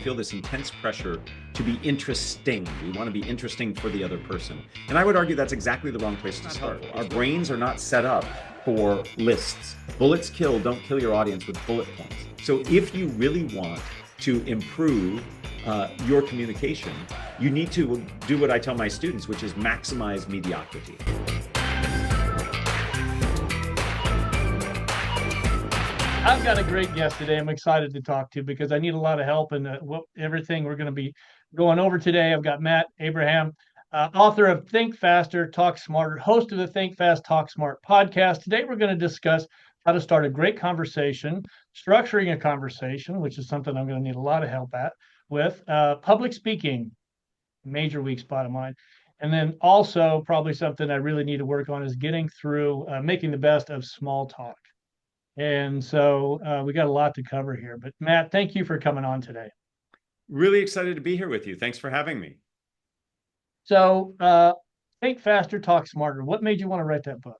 feel this intense pressure to be interesting. We want to be interesting for the other person. And I would argue that's exactly the wrong place to start. Our brains are not set up for lists. Bullets kill, don't kill your audience with bullet points. So if you really want to improve your communication, you need to do what I tell my students, which is maximize mediocrity. I've got a great guest today I'm excited to talk to because I need a lot of help in everything we're going to be going over today. I've got Matt Abraham, author of Think Faster, Talk Smarter, host of the Think Fast, Talk Smart podcast. Today we're going to discuss how to start a great conversation, structuring a conversation, which is something I'm going to need a lot of help with, public speaking, major weak spot of mine. And then also probably something I really need to work on is getting through making the best of small talk. And so we got a lot to cover here. But Matt, thank you for coming on today. Really excited to be here with you. Thanks for having me. So Think Faster, Talk Smarter. What made you want to write that book?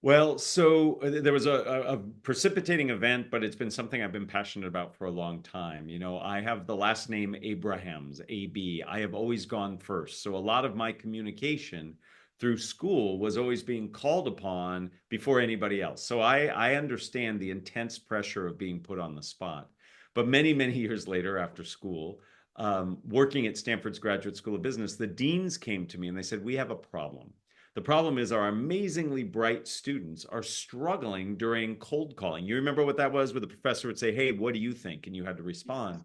Well, so there was a precipitating event, but it's been something I've been passionate about for a long time. You know, I have the last name Abrahams, AB. I have always gone first. So a lot of my communication through school was always being called upon before anybody else. So I understand the intense pressure of being put on the spot. But many, many years later, after school, working at Stanford's Graduate School of Business, the deans came to me and they said, we have a problem. The problem is our amazingly bright students are struggling during cold calling. You remember what that was, where the professor would say, hey, what do you think? And you had to respond.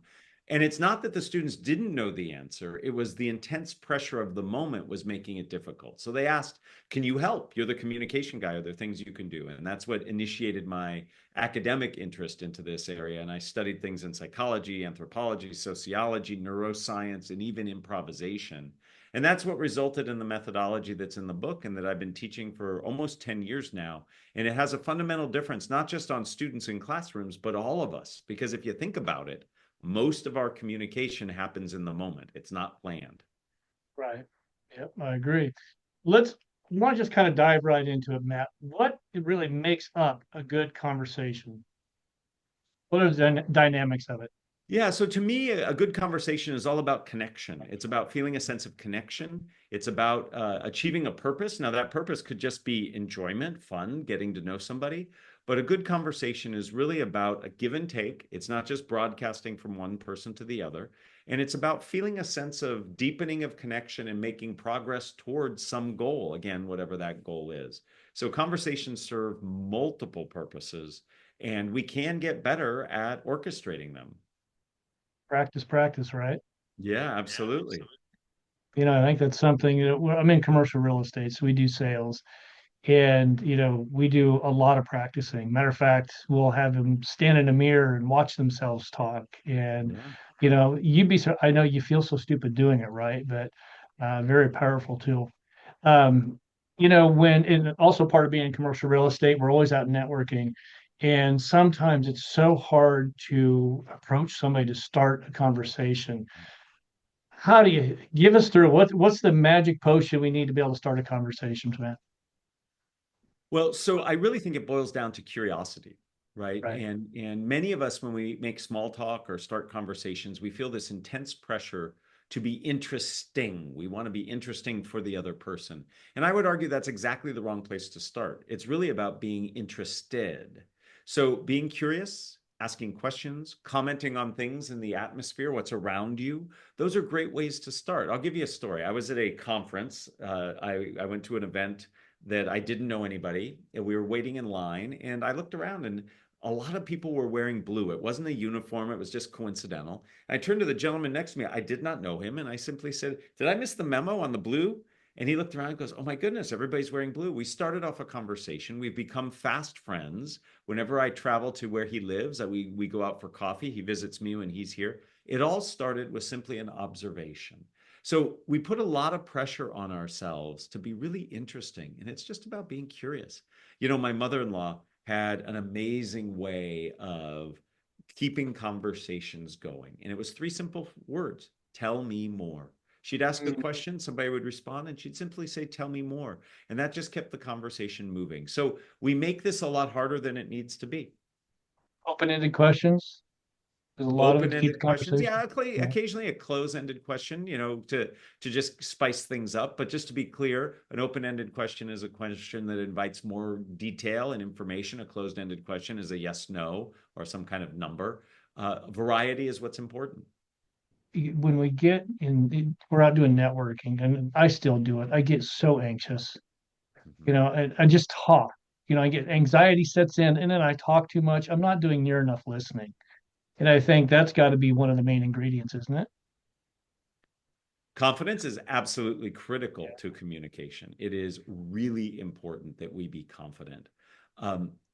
And it's not that the students didn't know the answer. It was the intense pressure of the moment was making it difficult. So they asked, can you help? You're the communication guy. Are there things you can do? And that's what initiated my academic interest into this area. And I studied things in psychology, anthropology, sociology, neuroscience, and even improvisation. And that's what resulted in the methodology that's in the book and that I've been teaching for almost 10 years now. And it has a fundamental difference, not just on students in classrooms, but all of us. Because if you think about it, most of our communication happens in the moment. It's not planned. Right. Yep, I agree. Let's want to just kind of dive right into it, Matt. What really makes up a good conversation? What are the dynamics of it? Yeah, so to me, a good conversation is all about connection. It's about feeling a sense of connection. It's about achieving a purpose. Now, that purpose could just be enjoyment, fun, getting to know somebody. But a good conversation is really about a give and take. It's not just broadcasting from one person to the other. And it's about feeling a sense of deepening of connection and making progress towards some goal, again, whatever that goal is. So conversations serve multiple purposes, and we can get better at orchestrating them. Practice, right? Yeah, absolutely. You know, I think that's something, I'm in commercial real estate, so we do sales. And, we do a lot of practicing. Matter of fact, we'll have them stand in a mirror and watch themselves talk. And, Yeah. I know you feel so stupid doing it, right? But very powerful tool. Um, and also part of being in commercial real estate, we're always out networking. And sometimes it's so hard to approach somebody to start a conversation. How do you give us through what's the magic potion we need to be able to start a conversation, Matt? Well, so I really think it boils down to curiosity, right? Right. And many of us, when we make small talk or start conversations, we feel this intense pressure to be interesting. We want to be interesting for the other person. And I would argue that's exactly the wrong place to start. It's really about being interested. So being curious, asking questions, commenting on things in the atmosphere, what's around you, those are great ways to start. I'll give you a story. I was at a conference. I went to an event that I didn't know anybody, and we were waiting in line, and I looked around and a lot of people were wearing blue. It wasn't a uniform, it was just coincidental. I turned to the gentleman next to me. I did not know him, and I simply said, did I miss the memo on the blue? And he looked around and goes, oh my goodness, everybody's wearing blue. We started off a conversation. We've become fast friends. Whenever I travel to where he lives, we go out for coffee. He visits me when he's here. It all started with simply an observation. So we put a lot of pressure on ourselves to be really interesting, and it's just about being curious. You know, my mother-in-law had an amazing way of keeping conversations going, and it was three simple words: tell me more. She'd ask a question, somebody would respond, and she'd simply say, tell me more. And that just kept the conversation moving. So we make this a lot harder than it needs to be. Open-ended questions There's a lot of it to keep the Open-ended questions. conversation. Yeah, Yeah. occasionally a close-ended question, to just spice things up. But just to be clear, an open-ended question is a question that invites more detail and information. A closed-ended question is a yes, no, or some kind of number. Variety is what's important. When we get we're out doing networking, and I still do it. I get so anxious, Mhm. I just talk. I get anxiety sets in, and then I talk too much. I'm not doing near enough listening. And I think that's got to be one of the main ingredients, isn't it? Confidence is absolutely critical to communication. It is really important that we be confident.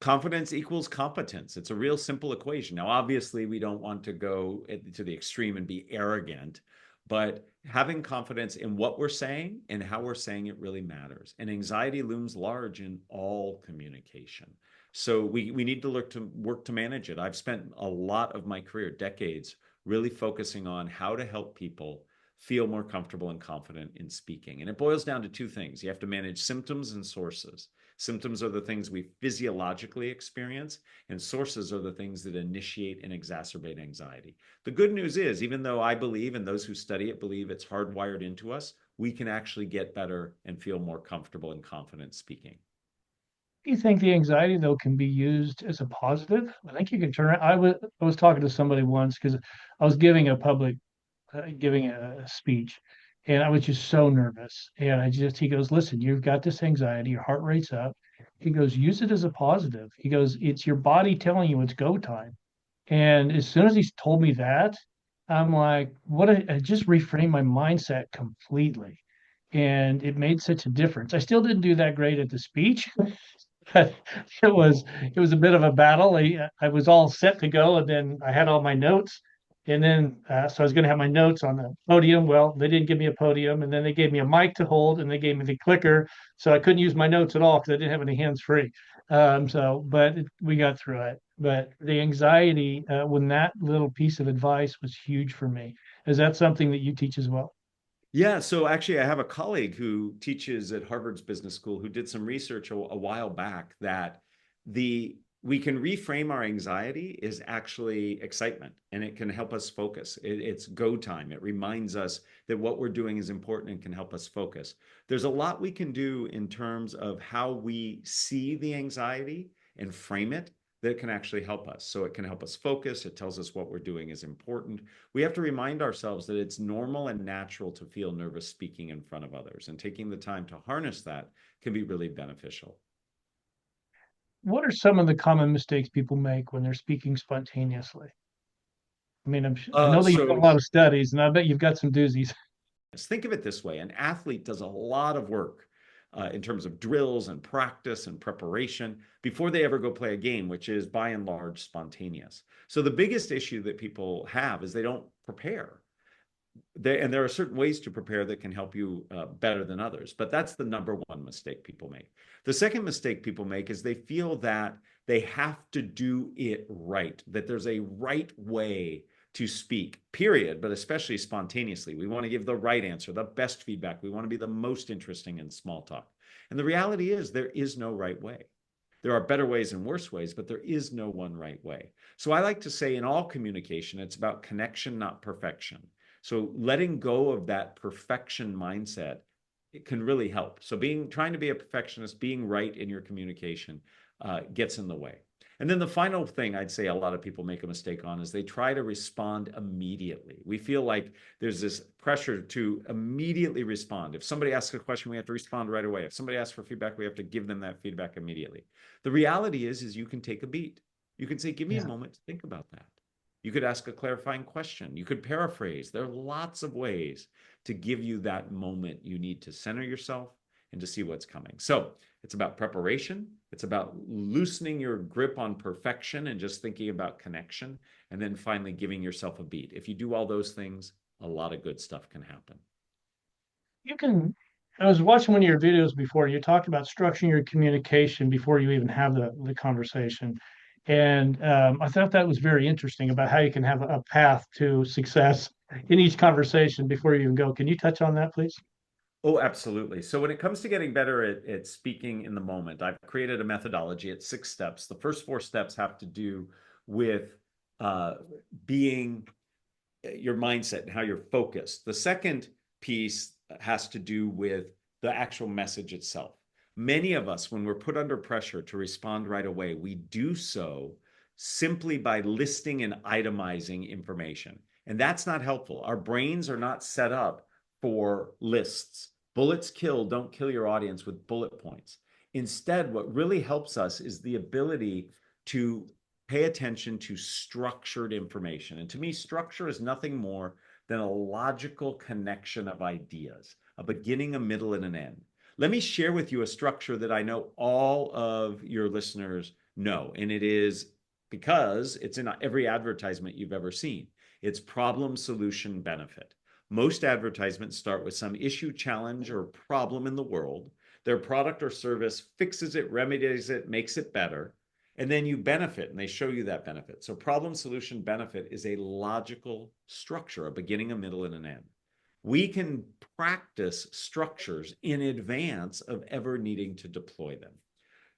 Confidence equals competence. It's a real simple equation. Now, obviously, we don't want to go to the extreme and be arrogant, but having confidence in what we're saying and how we're saying it really matters. And anxiety looms large in all communication. So we need to work to manage it. I've spent a lot of my career, decades, really focusing on how to help people feel more comfortable and confident in speaking. And it boils down to two things. You have to manage symptoms and sources. Symptoms are the things we physiologically experience, and sources are the things that initiate and exacerbate anxiety. The good news is, even though I believe, and those who study it believe it's hardwired into us, we can actually get better and feel more comfortable and confident speaking. Do you think the anxiety though can be used as a positive? I think you can turn it. I was talking to somebody once because I was giving a speech, and I was just so nervous. And he goes, listen, you've got this anxiety, your heart rate's up. He goes, use it as a positive. He goes, it's your body telling you it's go time. And as soon as he's told me that, I'm like, I just reframed my mindset completely. And it made such a difference. I still didn't do that great at the speech, but it was a bit of a battle. I was all set to go, and then I had all my notes, and then so I was going to have my notes on the podium. Well, they didn't give me a podium, and then they gave me a mic to hold, and they gave me the clicker, so I couldn't use my notes at all because I didn't have any hands free. We got through it. But the anxiety, when that little piece of advice was huge for me. Is that something that you teach as well? Yeah, so actually, I have a colleague who teaches at Harvard's Business School who did some research a while back that the we can reframe our anxiety is actually excitement, and it can help us focus. It's go time. It reminds us that what we're doing is important and can help us focus. There's a lot we can do in terms of how we see the anxiety and frame it that can actually help us. So it can help us focus. It tells us what we're doing is important. We have to remind ourselves that it's normal and natural to feel nervous speaking in front of others, and taking the time to harness that can be really beneficial. What are some of the common mistakes people make when they're speaking spontaneously? I mean, I Uh, know that you've done a so lot of studies, and I bet you've got some doozies. think of it this way: an athlete does a lot of work in terms of drills and practice and preparation before they ever go play a game, which is by and large spontaneous. So the biggest issue that people have is they don't prepare. And there are certain ways to prepare that can help you better than others, but that's the number one mistake people make. The second mistake people make is they feel that they have to do it right, that there's a right way to speak, period, but especially spontaneously. We want to give the right answer, the best feedback. We want to be the most interesting in small talk. And the reality is, there is no right way. There are better ways and worse ways, but there is no one right way. So I like to say in all communication, it's about connection, not perfection. So letting go of that perfection mindset, it can really help. So trying to be a perfectionist, being right in your communication gets in the way. And then the final thing I'd say a lot of people make a mistake on is they try to respond immediately. We feel like there's this pressure to immediately respond. If somebody asks a question, we have to respond right away. If somebody asks for feedback, we have to give them that feedback immediately. The reality is you can take a beat. You can say, give me a Yeah. moment to think about that. You could ask a clarifying question. You could paraphrase. There are lots of ways to give you that moment you need to center yourself and to see what's coming. So it's about preparation. It's about loosening your grip on perfection and just thinking about connection. And then finally giving yourself a beat. If you do all those things, a lot of good stuff can happen. You can, I was watching one of your videos before. You talked about structuring your communication before you even have the conversation. And I thought that was very interesting about how you can have a path to success in each conversation before you even go. Can you touch on that, please? Oh, absolutely. So when it comes to getting better at speaking in the moment, I've created a methodology. It's 6 steps. The first 4 steps have to do with uh, being your mindset and how you're focused. The second piece has to do with the actual message itself. Many of us, when we're put under pressure to respond right away, we do so simply by listing and itemizing information. And that's not helpful. Our brains are not set up for lists. Bullets kill, don't kill your audience with bullet points. Instead, what really helps us is the ability to pay attention to structured information. And to me, structure is nothing more than a logical connection of ideas, a beginning, a middle, and an end. Let me share with you a structure that I know all of your listeners know, and it is because it's in every advertisement you've ever seen. It's problem, solution, benefit. Most advertisements start with some issue, challenge, or problem in the world. Their product or service fixes it, remedies it, makes it better, and then you benefit, and they show you that benefit. So problem, solution, benefit is a logical structure, a beginning, a middle, and an end. We can practice structures in advance of ever needing to deploy them.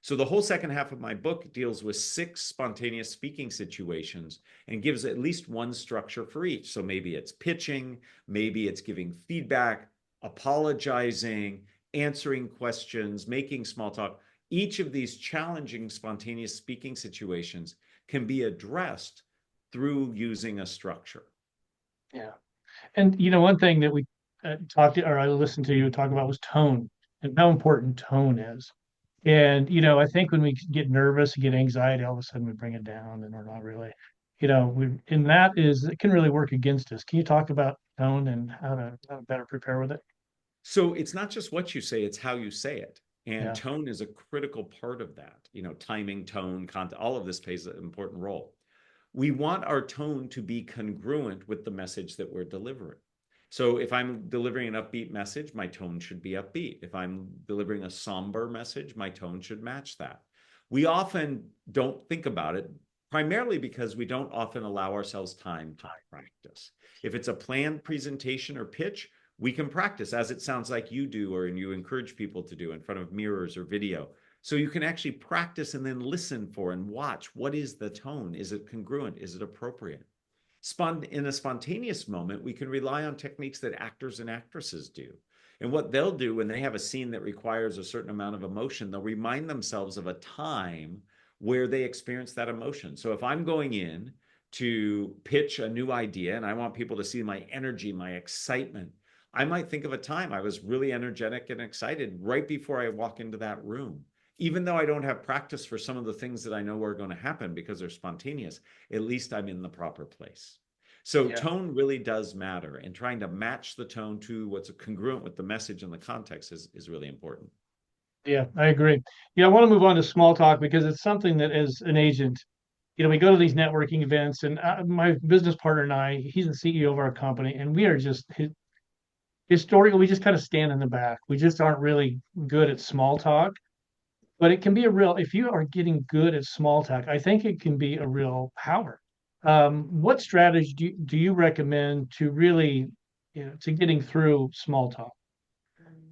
So the whole second half of my book deals with 6 spontaneous speaking situations and gives at least one structure for each. So maybe it's pitching, maybe it's giving feedback, apologizing, answering questions, making small talk. Each of these challenging spontaneous speaking situations can be addressed through using a structure. Yeah. And one thing that we talked to, or I listened to you talk about was tone and how important tone is. And I think when we get nervous, get anxiety, all of a sudden we bring it down, and we're not really, and that is it can really work against us. Can you talk about tone and how to better prepare with it? So it's not just what you say, it's how you say it. And Yeah. tone is a critical part of that. Timing, tone, content, all of this plays an important role. We want our tone to be congruent with the message that we're delivering. So if I'm delivering an upbeat message, my tone should be upbeat. If I'm delivering a somber message, my tone should match that. We often don't think about it, primarily because we don't often allow ourselves time to practice. If it's a planned presentation or pitch, we can practice as it sounds like you do, or you encourage people to do in front of mirrors or video. So you can actually practice and then listen for and watch, what is the tone? Is it congruent? Is it appropriate? In a spontaneous moment, we can rely on techniques that actors and actresses do. And what they'll do when they have a scene that requires a certain amount of emotion, they'll remind themselves of a time where they experienced that emotion. So if I'm going in to pitch a new idea and I want people to see my energy, my excitement, I might think of a time I was really energetic and excited right before I walk into that room. Even though I don't have practice for some of the things that I know are going to happen because they're spontaneous, at least I'm in the proper place. So Yeah. tone really does matter, and trying to match the tone to what's congruent with the message and the context is really important. Yeah, I agree. I want to move on to small talk because it's something that as an agent, we go to these networking events, and my business partner and I, he's the CEO of our company, and we are just historically, we just kind of stand in the back. We just aren't really good at small talk, but it can be if you are getting good at small talk, I think it can be a real power. What strategy do you recommend to really, to getting through small talk?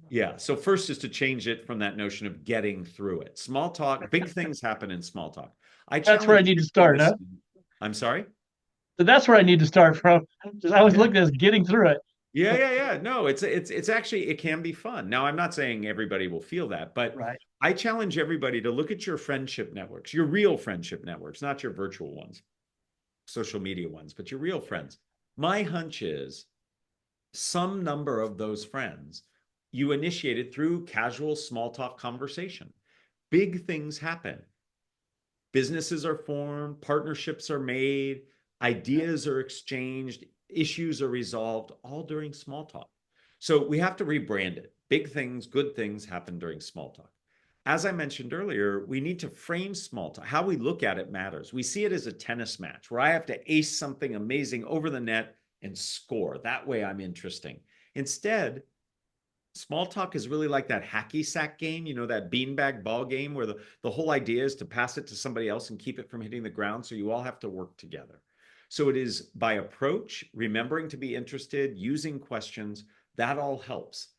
Yeah. So first is to change it from that notion of getting through it. Small talk, big things happen in small talk. I That's where I challenge need to every start, huh? listener. I'm sorry? So that's where I need to start from. Because I was Yeah. looking at getting through it. Yeah. No, it's actually it can be fun. Now, I'm not saying everybody will feel that, but Right. I challenge everybody to look at your friendship networks, your real friendship networks, not your virtual ones, social media ones, but your real friends. My hunch is some number of those friends you initiated through casual small talk conversation. Big things happen. Businesses are formed, partnerships are made, ideas are exchanged, issues are resolved, all during small talk. So we have to rebrand it. Big things, good things happen during small talk. As I mentioned earlier, we need to frame small talk. How we look at it matters. We see it as a tennis match where I have to ace something amazing over the net and score. That way I'm interesting. Instead, small talk is really like that hacky sack game, that beanbag ball game where the whole idea is to pass it to somebody else and keep it from hitting the ground. So you all have to work together. So it is by approach, remembering to be interested, using questions, that all helps.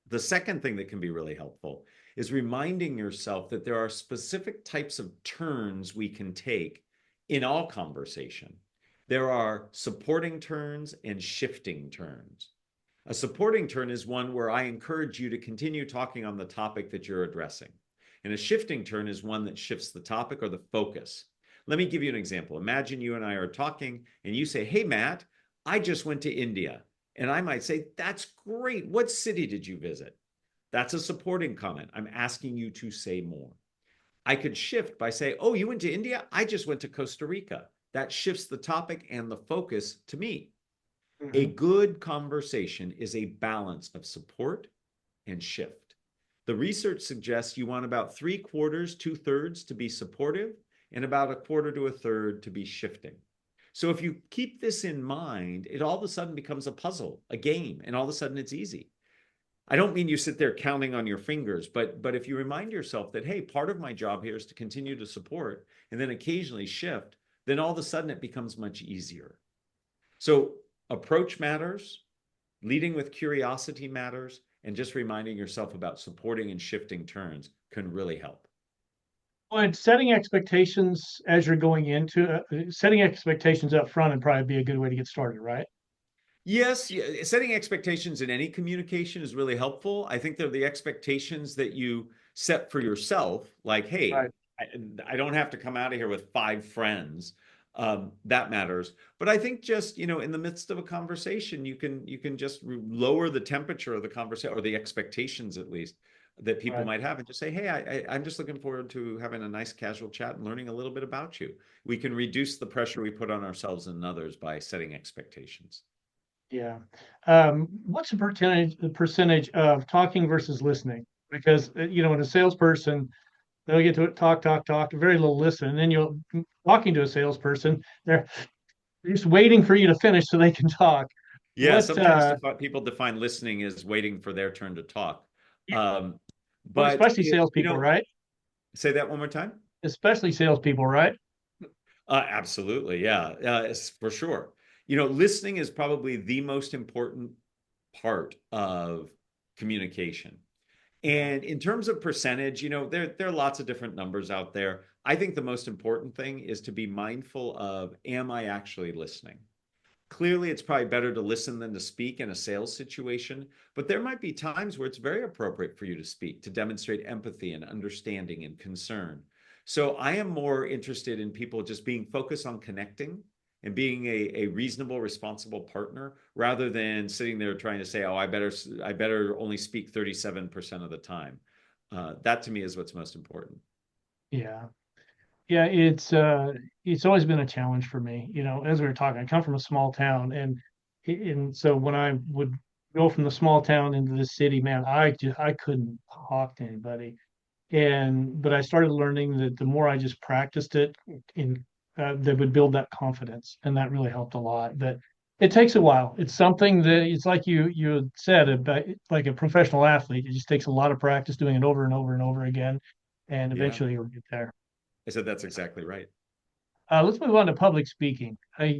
The second thing that can be really helpful is reminding yourself that there are specific types of turns we can take in all conversation, there are supporting turns and shifting turns. A supporting turn is one where I encourage you to continue talking on the topic that you're addressing. And a shifting turn is one that shifts the topic or the focus. Let me give you an example. Imagine you and I are talking and you say, "Hey, Matt, I just went to India." And I might say, "That's great. What city did you visit?" That's a supporting comment. I'm asking you to say more. I could shift by saying, "Oh, you went to India? I just went to Costa Rica." That shifts the topic and the focus to me. A Mhm. good conversation is a balance of support and shift. The research suggests you want about three quarters, two-thirds to be supportive, and about a quarter to a third to be shifting. So if you keep this in mind, it all of a sudden becomes a puzzle, a game, and all of a sudden it's easy. I don't mean you sit there counting on your fingers, but if you remind yourself that, hey, part of my job here is to continue to support and then occasionally shift, then all of a sudden it becomes much easier. So approach matters, leading with curiosity matters, and just reminding yourself about supporting and shifting turns can really help. Well, and setting expectations as you're going into setting expectations up front would probably be a good way to get started, right? Yes, yeah, setting expectations in any communication is really helpful. I think they're the expectations that you set for yourself, like, hey, Right. I, I don't have to come out of here with five friends. That matters. But I think just, in the midst of a conversation, you can just lower the temperature of the conversation or the expectations at least that people Right. might have and just say, hey, I'm just looking forward to having a nice casual chat and learning a little bit about you. We can reduce the pressure we put on ourselves and others by setting expectations. Yeah. What's the percentage of talking versus listening? Because when a salesperson, they'll get to talk, talk, talk, very little listen. And then you'll talking to a salesperson, they're just waiting for you to finish so they can talk. Yeah, What sometimes people define listening as waiting for their turn to talk. Um, well, but especially salespeople, right? say that one more time. Especially salespeople, right? Absolutely, yeah, for sure. Listening is probably the most important part of communication. Yeah. And in terms of percentage, there are lots of different numbers out there. I think the most important thing is to be mindful of, am I actually listening? Clearly, it's probably better to listen than to speak in a sales situation, but there might be times where it's very appropriate for you to speak to demonstrate empathy and understanding and concern. So I am more interested in people just being focused on connecting and being a reasonable, responsible partner rather than sitting there trying to say, oh, I better only speak 37% of the time. That to me is what's most important. Yeah. Yeah, it's always been a challenge for me. As we were talking, I come from a small town, and so when I would go from the small town into the city, man, I couldn't talk to anybody. But I started learning that the more I just practiced it, that would build that confidence, and that really helped a lot. But it takes a while. It's something that it's like you had said about like a professional athlete. It just takes a lot of practice doing it over and over and over again, and Yeah, eventually you'll get there. I said that's exactly right. Let's move on to public speaking. I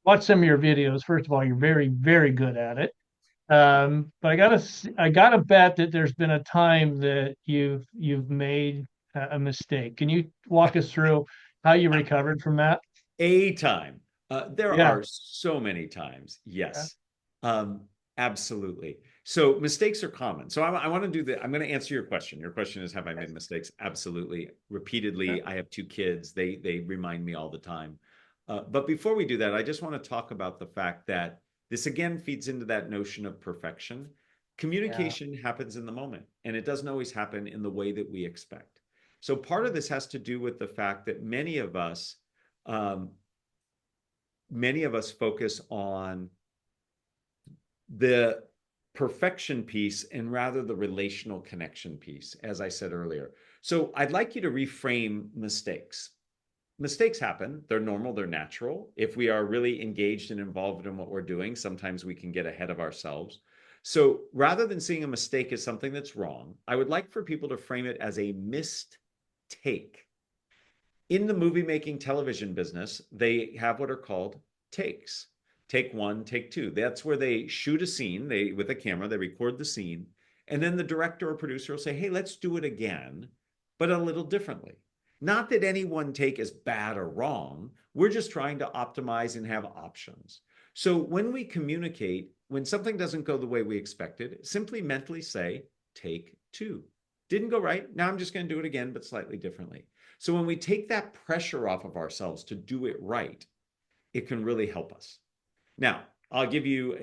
watched some of your videos. First of all, you're very, very good at it. But I gotta bet that there's been a time that you've made a mistake. Can you walk us through how you recovered from that? A time. There Yeah. are so many times. Yeah. Yes, um, absolutely. So mistakes are common. So I want to do the. I'm going to answer your question. Your question is, have I made mistakes? Absolutely, Yeah. repeatedly. I have two kids. They remind me all the time. But before we do that, I just want to talk about the fact that this again feeds into that notion of perfection. Yeah. Communication happens in the moment, and it doesn't always happen in the way that we expect. So part of this has to do with the fact that um, many of us focus on the perfection piece and rather the relational connection piece, as I said earlier. So I'd like you to reframe mistakes. Mistakes happen. They're normal, they're natural. If we are really engaged and involved in what we're doing, sometimes we can get ahead of ourselves. So rather than seeing a mistake as something that's wrong, I would like for people to frame it as a missed take. In the movie making television business, they have what are called takes. Take one, take two. That's where they shoot a scene, they with a camera, they record the scene, and then the director or producer will say, "Hey, let's do it again, but a little differently." Not that any one take is bad or wrong. We're just trying to optimize and have options. So when we communicate, when something doesn't go the way we expected, simply mentally say, take two. Didn't go right. Now I'm just going to do it again, but slightly differently. So when we take that pressure off of ourselves to do it right, it can really help us. Now, I'll give you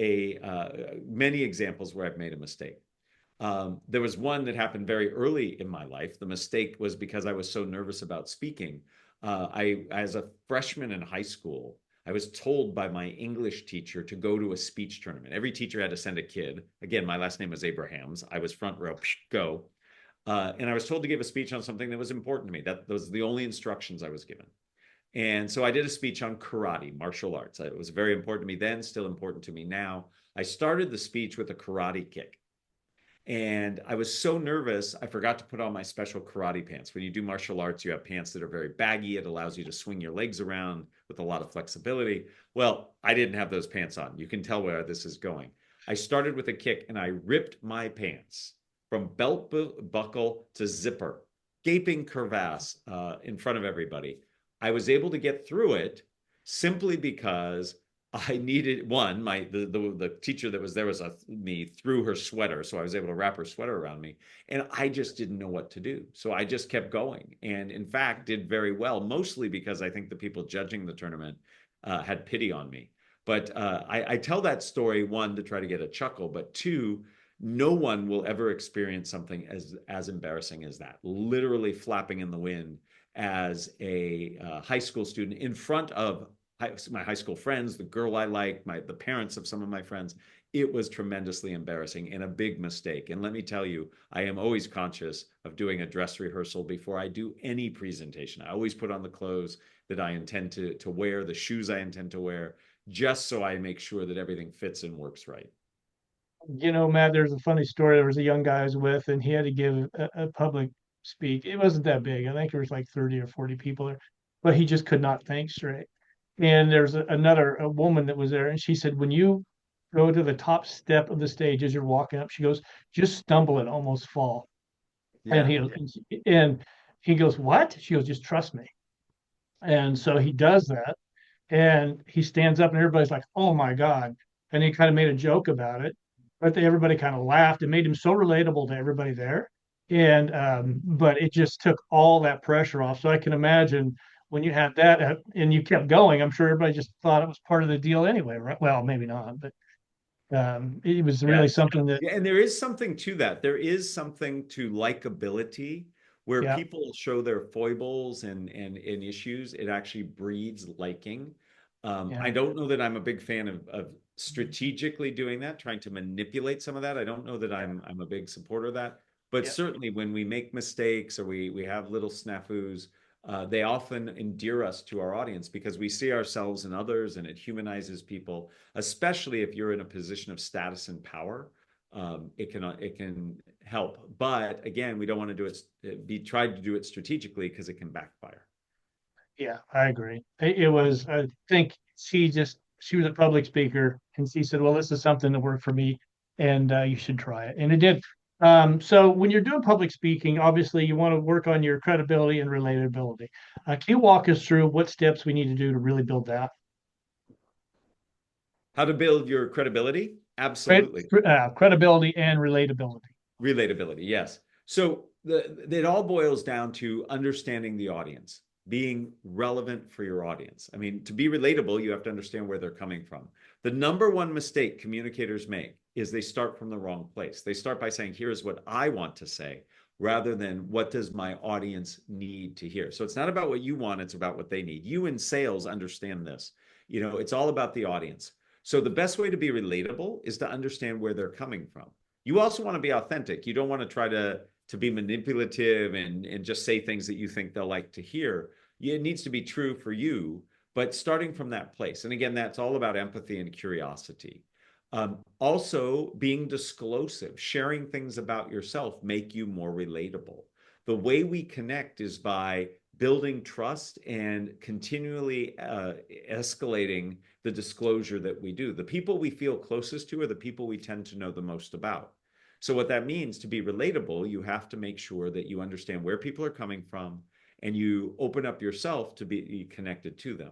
many examples where I've made a mistake. There was one that happened very early in my life. The mistake was because I was so nervous about speaking. As a freshman in high school, I was told by my English teacher to go to a speech tournament. Every teacher had to send a kid. Again, my last name was Abrahams. I was front row, go. And I was told to give a speech on something that was important to me. That was the only instructions I was given. And so I did a speech on karate, martial arts. It was very important to me then, still important to me now. I started the speech with a karate kick. And I was so nervous, I forgot to put on my special karate pants. When you do martial arts, you have pants that are very baggy. It allows you to swing your legs around with a lot of flexibility. Well, I didn't have those pants on. You can tell where this is going. I started with a kick and I ripped my pants from belt buckle to zipper, gaping crevasse in front of everybody. I was able to get through it simply because I needed one. The teacher that was there was me threw her sweater, so I was able to wrap her sweater around me, and I just didn't know what to do. So I just kept going, and in fact, did very well. Mostly because I think the people judging the tournament had pity on me. But I tell that story, one, to try to get a chuckle, but two, no one will ever experience something as embarrassing as that. Literally flapping in the wind as a high school student in front of my high school friends, the girl I liked, the parents of some of my friends. It was tremendously embarrassing and a big mistake. And let me tell you, I am always conscious of doing a dress rehearsal before I do any presentation. I always put on the clothes that I intend to wear, the shoes I intend to wear, just so I make sure that everything fits and works right. Matt, there's a funny story. There was a young guy I was with, and he had to give a public speak. It wasn't that big. I think there was like 30 or 40 people there, but he just could not think straight. And there's a woman that was there, and she said, when you go to the top step of the stage as you're walking up, she goes, just stumble and almost fall. And Yeah. he goes, what? She goes, just trust me. And so he does that, and he stands up, and everybody's like, oh my God. And he kind of made a joke about it, but everybody kind of laughed. It made him so relatable to everybody there. And but it just took all that pressure off. So I can imagine when you had that and you kept going, I'm sure everybody just thought it was part of the deal anyway, right? Well, maybe not, but it was really Yes. something that, Yeah, and there is something to that. There is something to likability where yeah, people show their foibles and issues. It actually breeds liking. yeah, I don't know that I'm a big fan of strategically doing that, trying to manipulate some of that. I don't know that I'm a big supporter of that. But yeah, certainly when we make mistakes or we have little snafus, they often endear us to our audience because we see ourselves in others and it humanizes people, especially if you're in a position of status and power. It can help, but again, we don't want to do it. Be tried to do it strategically because it can backfire. yeah, I agree. It was, I think she was a public speaker, and she said, well, this is something that worked for me, and you should try it. And it did. So when you're doing public speaking, obviously you want to work on your credibility and relatability. Can you walk us through what steps we need to do to really build that? How to build your credibility? Absolutely. Credibility and relatability. Relatability, yes. So it all boils down to understanding the audience, being relevant for your audience. I mean, to be relatable, you have to understand where they're coming from. The number one mistake communicators make is they start from the wrong place. They start by saying, here's what I want to say, rather than what does my audience need to hear. So it's not about what you want, it's about what they need. You in sales understand this. It's all about the audience. So the best way to be relatable is to understand where they're coming from. You also want to be authentic. You don't want to try to be manipulative and just say things that you think they'll like to hear. It needs to be true for you, but starting from that place. And again, that's all about empathy and curiosity. Also, being disclosive, sharing things about yourself make you more relatable. The way we connect is by building trust and continually escalating the disclosure that we do. The people we feel closest to are the people we tend to know the most about. So what that means, to be relatable, you have to make sure that you understand where people are coming from and you open up yourself to be connected to them.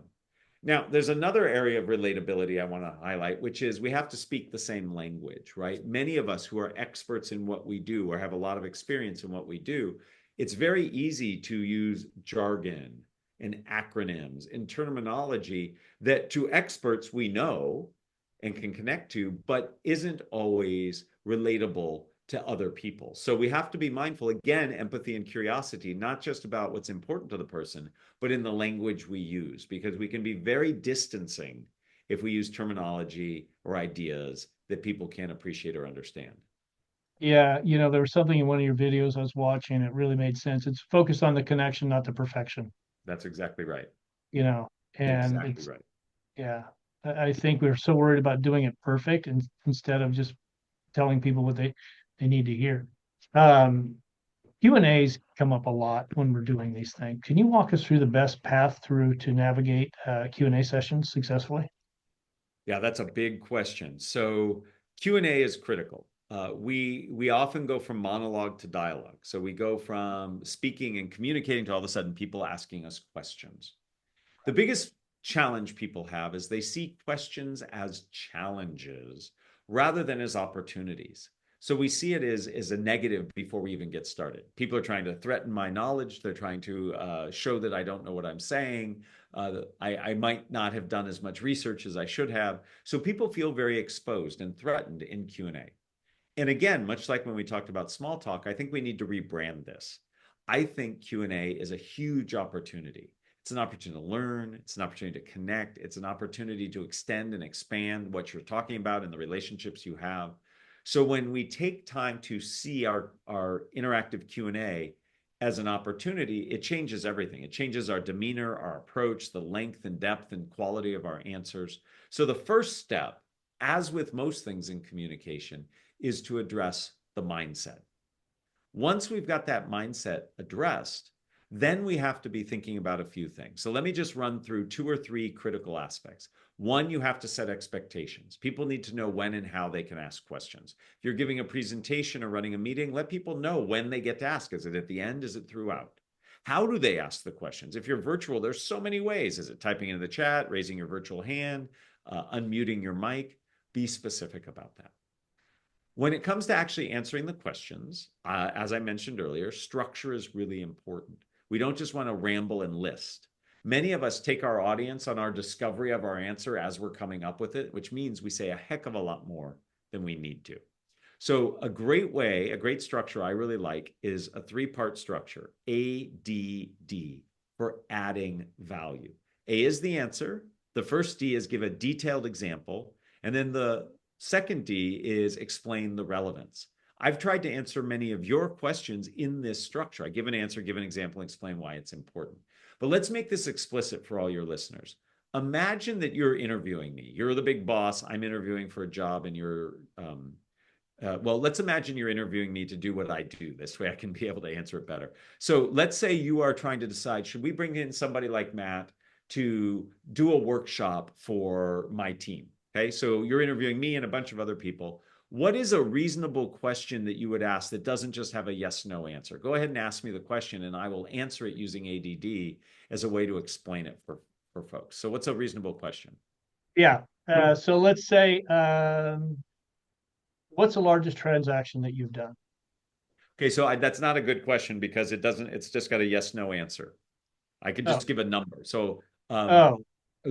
Now, there's another area of relatability I want to highlight, which is we have to speak the same language, right? Many of us who are experts in what we do or have a lot of experience in what we do, it's very easy to use jargon and acronyms and terminology that to experts we know and can connect to, but isn't always relatable to other people. So we have to be mindful, again, empathy and curiosity, not just about what's important to the person, but in the language we use, because we can be very distancing if we use terminology or ideas that people can't appreciate or understand. Yeah, there was something in one of your videos I was watching. It really made sense. It's focused on the connection, not the perfection, That's exactly right. you know, and Exactly it's, right. yeah, I think we're so worried about doing it perfect and instead of just telling people what they need to hear. Um, Q&As come up a lot when we're doing these things. Can you walk us through the best path through to navigate Q&A sessions successfully? Yeah, that's a big question. So Q&A is critical. We often go from monologue to dialogue. So we go from speaking and communicating to all of a sudden people asking us questions. The biggest challenge people have is they see questions as challenges rather than as opportunities. So we see it as a negative before we even get started. People are trying to threaten my knowledge. They're trying to show that I don't know what I'm saying. I might not have done as much research as I should have. So people feel very exposed and threatened in Q&A. And again, much like when we talked about small talk, I think we need to rebrand this. I think Q&A is a huge opportunity. It's an opportunity to learn, it's an opportunity to connect, it's an opportunity to extend and expand what you're talking about and the relationships you have. So when we take time to see our interactive Q&A as an opportunity, it changes everything. It changes our demeanor, our approach, the length and depth and quality of our answers. So the first step, as with most things in communication, is to address the mindset. Once we've got that mindset addressed, then we have to be thinking about a few things. So let me just run through 2 or 3 critical aspects. One, you have to set expectations. People need to know when and how they can ask questions. If you're giving a presentation or running a meeting, let people know when they get to ask. Is it at the end? Is it throughout? How do they ask the questions? If you're virtual, there's so many ways. Is it typing into the chat, raising your virtual hand, unmuting your mic? Be specific about that. When it comes to actually answering the questions, as I mentioned earlier, structure is really important. We don't just want to ramble and list. Many of us take our audience on our discovery of our answer as we're coming up with it, which means we say a heck of a lot more than we need to. So a great way, a great structure I really like is a 3-part structure, ADD, for adding value. A is the answer. The first D is give a detailed example. And then the second D is explain the relevance. I've tried to answer many of your questions in this structure. I give an answer, give an example, explain why it's important. But let's make this explicit for all your listeners. Imagine that you're interviewing me. You're the big boss. I'm interviewing for a job, and well, let's imagine you're interviewing me to do what I do. This way I can be able to answer it better. So let's say you are trying to decide, should we bring in somebody like Matt to do a workshop for my team? Okay, so you're interviewing me and a bunch of other people. What is a reasonable question that you would ask that doesn't just have a yes, no answer? Go ahead and ask me the question and I will answer it using ADD as a way to explain it for folks. So what's a reasonable question? Yeah. So let's say, what's the largest transaction that you've done? Okay, so that's not a good question because it's just got a yes, no answer. I could Oh, just give a number. So oh,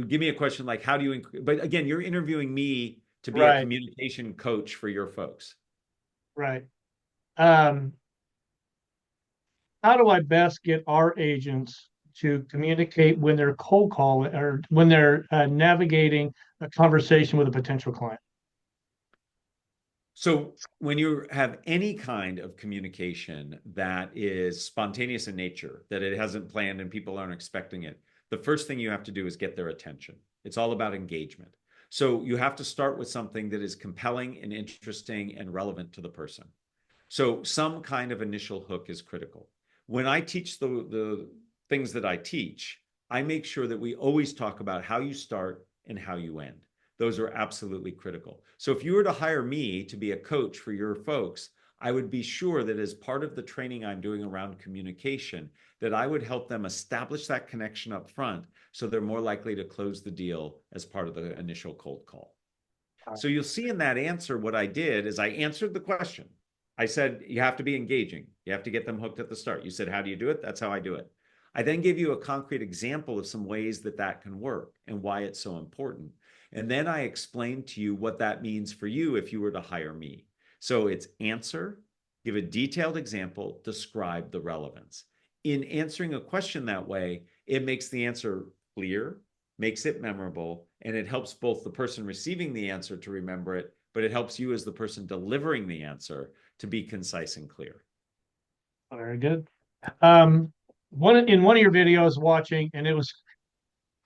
give me a question like, how do you, but again, you're interviewing me to be a right, communication coach for your folks. right. Um, how do I best get our agents to communicate when they're cold calling or when they're navigating a conversation with a potential client? So when you have any kind of communication that is spontaneous in nature, that it hasn't planned and people aren't expecting it, the first thing you have to do is get their attention. It's all about engagement. So you have to start with something that is compelling and interesting and relevant to the person. So some kind of initial hook is critical. When I teach the things that I teach, I make sure that we always talk about how you start and how you end. Those are absolutely critical. So if you were to hire me to be a coach for your folks, I would be sure that as part of the training I'm doing around communication, that I would help them establish that connection up front so they're more likely to close the deal as part of the initial cold call. So you'll see in that answer, what I did is I answered the question. I said, you have to be engaging. You have to get them hooked at the start. You said, how do you do it? That's how I do it. I then gave you a concrete example of some ways that that can work and why it's so important. And then I explained to you what that means for you if you were to hire me. So it's answer, give a detailed example, describe the relevance. In answering a question that way, it makes the answer clear, makes it memorable, and it helps both the person receiving the answer to remember it, but it helps you as the person delivering the answer to be concise and clear. Very good. One in one of your videos watching, and it was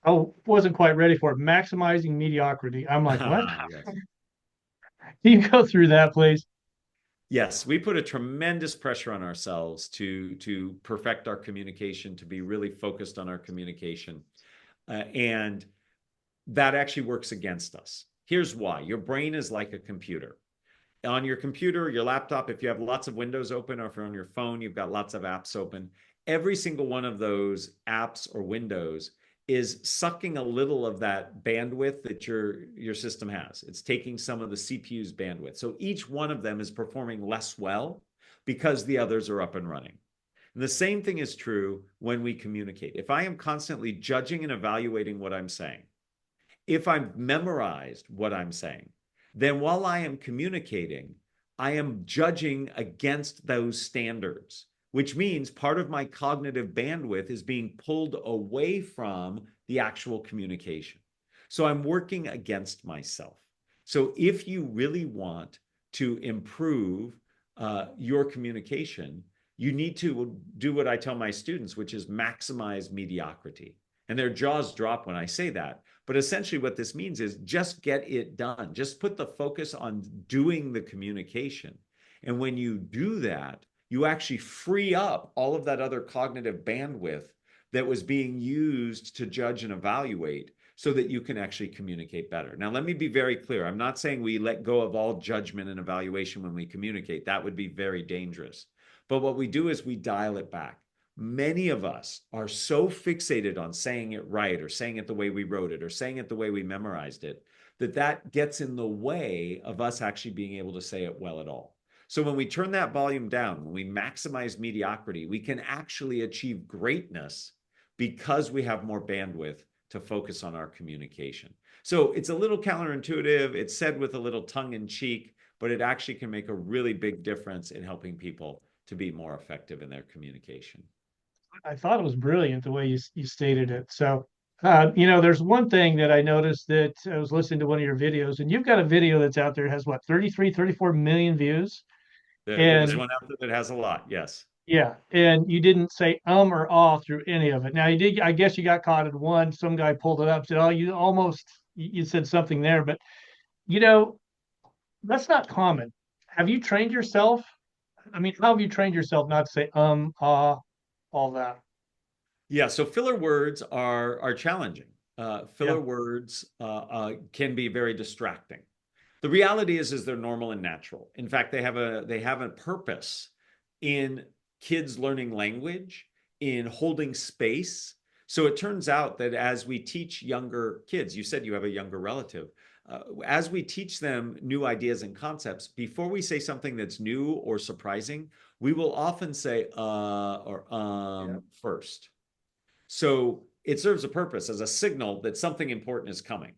I wasn't quite ready for it. Maximizing mediocrity. I'm like, what? Yes. Can you go through that, please? Yes, we put a tremendous pressure on ourselves to perfect our communication, to be really focused on our communication. And that actually works against us. Here's why. Your brain is like a computer. On your computer, your laptop, if you have lots of windows open, or if you're on your phone, you've got lots of apps open, every single one of those apps or windows is sucking a little of that bandwidth that your system has. It's taking some of the CPU's bandwidth. So each one of them is performing less well because the others are up and running. And the same thing is true when we communicate. If I am constantly judging and evaluating what I'm saying, if I've memorized what I'm saying, then while I am communicating, I am judging against those standards, which means part of my cognitive bandwidth is being pulled away from the actual communication. So I'm working against myself. So if you really want to improve your communication, you need to do what I tell my students, which is maximize mediocrity. And their jaws drop when I say that. But essentially what this means is just get it done. Just put the focus on doing the communication. And when you do that, you actually free up all of that other cognitive bandwidth that was being used to judge and evaluate so that you can actually communicate better. Now, let me be very clear. I'm not saying we let go of all judgment and evaluation when we communicate. That would be very dangerous. But what we do is we dial it back. Many of us are so fixated on saying it right, or saying it the way we wrote it, or saying it the way we memorized it, that that gets in the way of us actually being able to say it well at all. So when we turn that volume down, when we maximize mediocrity, we can actually achieve greatness because we have more bandwidth to focus on our communication. So it's a little counterintuitive. It's said with a little tongue in cheek, but it actually can make a really big difference in helping people to be more effective in their communication. I thought it was brilliant the way you stated it. So, there's one thing that I noticed that I was listening to one of your videos, and you've got a video that's out there has what, 33, 34 million views. There's And one out there that has a lot, yes. yeah, and you didn't say or ah through any of it. Now you did, I guess you got caught in one. Some guy pulled it up, said, "Oh, you said something there," but you know, that's not common. Have you trained yourself? I mean, how have you trained yourself not to say ah, all that? Yeah, so filler words are challenging. Yeah. Filler words can be very distracting. The reality is they're normal and natural. In fact, they have a purpose in kids learning language, in holding space. So it turns out that as we teach younger kids, you said you have a younger relative, as we teach them new ideas and concepts, before we say something that's new or surprising, we will often say or Yeah. first. So it serves a purpose as a signal that something important is coming.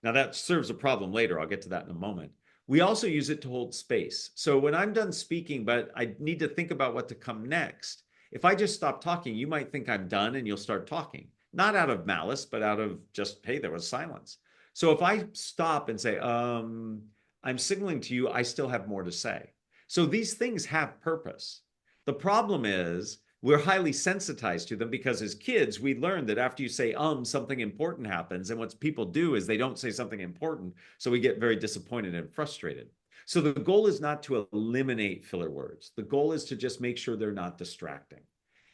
Now, that serves a problem later. I'll get to that in a moment. We also use it to hold space. So when I'm done speaking, but I need to think about what to come next, if I just stop talking, you might think I'm done and you'll start talking. Not out of malice, but out of just, hey, there was silence. So if I stop and say, I'm signaling to you, I still have more to say. So these things have purpose. The problem is we're highly sensitized to them because as kids, we learn that after you say something important happens. And what people do is they don't say something important. So we get very disappointed and frustrated. So the goal is not to eliminate filler words. The goal is to just make sure they're not distracting.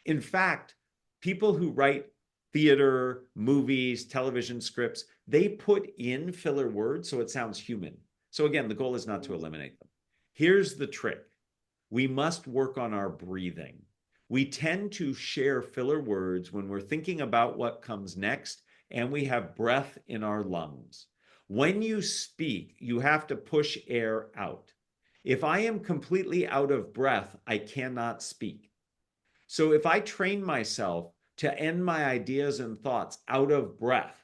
In fact, people who write theater, movies, television scripts, they put in filler words so it sounds human. So again, the goal is not to eliminate them. Here's the trick. We must work on our breathing. We tend to share filler words when we're thinking about what comes next and we have breath in our lungs. When you speak, you have to push air out. If I am completely out of breath, I cannot speak. So if I train myself to end my ideas and thoughts out of breath,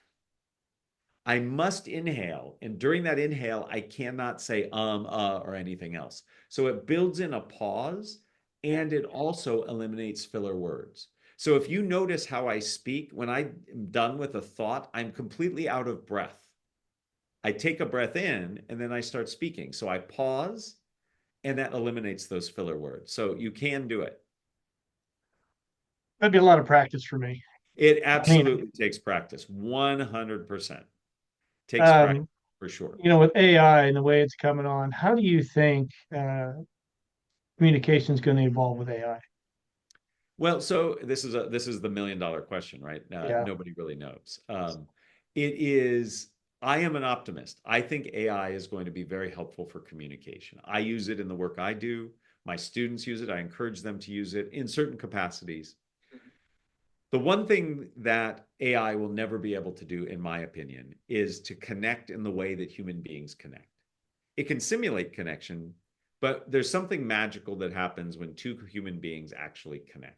I must inhale. And during that inhale, I cannot say or anything else. So it builds in a pause and it also eliminates filler words. So if you notice how I speak, when I'm done with a thought, I'm completely out of breath. I take a breath in and then I start speaking. So I pause and that eliminates those filler words. So you can do it. That'd be a lot of practice for me. It I mean, absolutely takes practice, 100%. Takes practice um, for sure. with AI and the way it's coming on, how do you think communication is going to evolve with AI? Well, so this is the $1 million question, right? Yeah. Nobody really knows. It is. I am an optimist. I think AI is going to be very helpful for communication. I use it in the work I do. My students use it. I encourage them to use it in certain capacities. The one thing that AI will never be able to do, in my opinion, is to connect in the way that human beings connect. It can simulate connection, but there's something magical that happens when two human beings actually connect.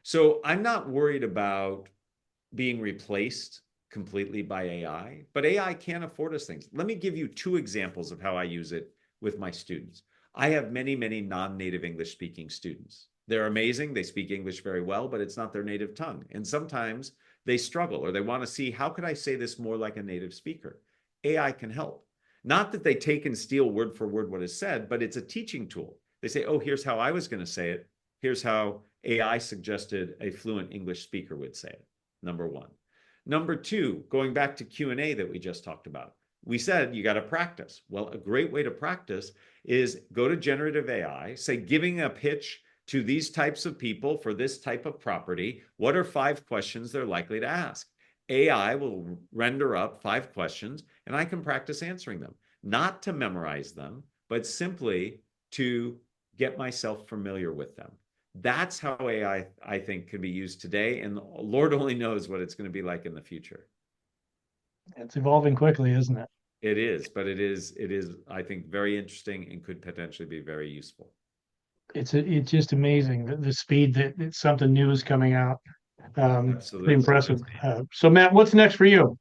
So I'm not worried about being replaced completely by AI, but AI can afford us things. Let me give you two examples of how I use it with my students. I have many, many non-native English speaking students. They're amazing. They speak English very well, but it's not their native tongue. And sometimes they struggle or they want to see, how could I say this more like a native speaker? AI can help. Not that they take and steal word for word what is said, but it's a teaching tool. They say, oh, here's how I was going to say it. Here's how AI suggested a fluent English speaker would say it. Number one. Number two, going back to Q&A that we just talked about, we said you got to practice. Well, a great way to practice is go to generative AI, say, giving a pitch to these types of people for this type of property. What are 5 questions they're likely to ask? AI will render up 5 questions and I can practice answering them, not to memorize them, but simply to get myself familiar with them. That's how AI, I think, can be used today. And Lord only knows what it's going to be like in the future. It's evolving quickly, isn't it? It is, but it is, I think, very interesting and could potentially be very useful. It's just amazing the speed that something new is coming out. Pretty Absolutely. impressive. So Matt, what's next for you?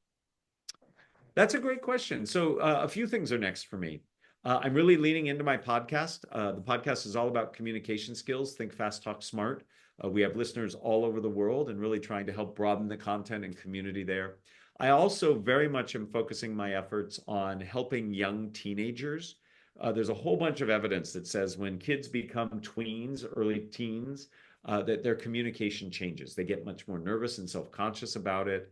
That's a great question. So, a few things are next for me. I'm really leaning into my podcast. The podcast is all about communication skills, think fast, talk smart. We have listeners all over the world and really trying to help broaden the content and community there. I also very much am focusing my efforts on helping young teenagers. There's a whole bunch of evidence that says when kids become tweens, early teens, that their communication changes. They get much more nervous and self-conscious about it.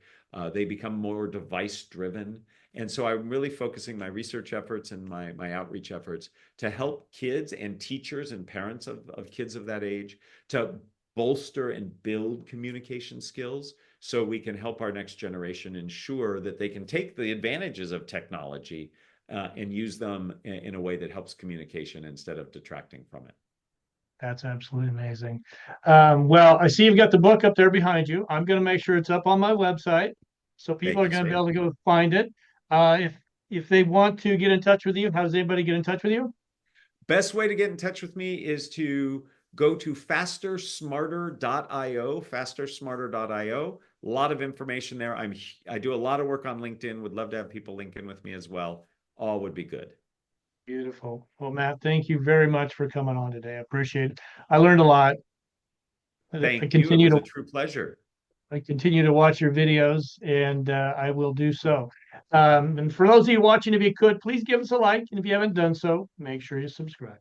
They become more device driven. And so I'm really focusing my research efforts and my outreach efforts to help kids and teachers and parents of kids of that age to bolster and build communication skills so we can help our next generation ensure that they can take the advantages of technology and use them in a way that helps communication instead of detracting from it. That's absolutely amazing. Well, I see you've got the book up there behind you. I'm going to make sure it's up on my website, so people Thank are you, going to be sir. able to go find it. If they want to get in touch with you, how does anybody get in touch with you? Best way to get in touch with me is to go to fastersmarter.io, fastersmarter.io. A lot of information there. I do a lot of work on LinkedIn. Would love to have people link in with me as well. All would be good. Beautiful. Well, Matt, thank you very much for coming on today. I appreciate it. I learned a lot. I Thank you. It continue was to a true pleasure. I continue to watch your videos, and I will do so. And for those of you watching, if you could, please give us a like. And if you haven't done so, make sure you subscribe.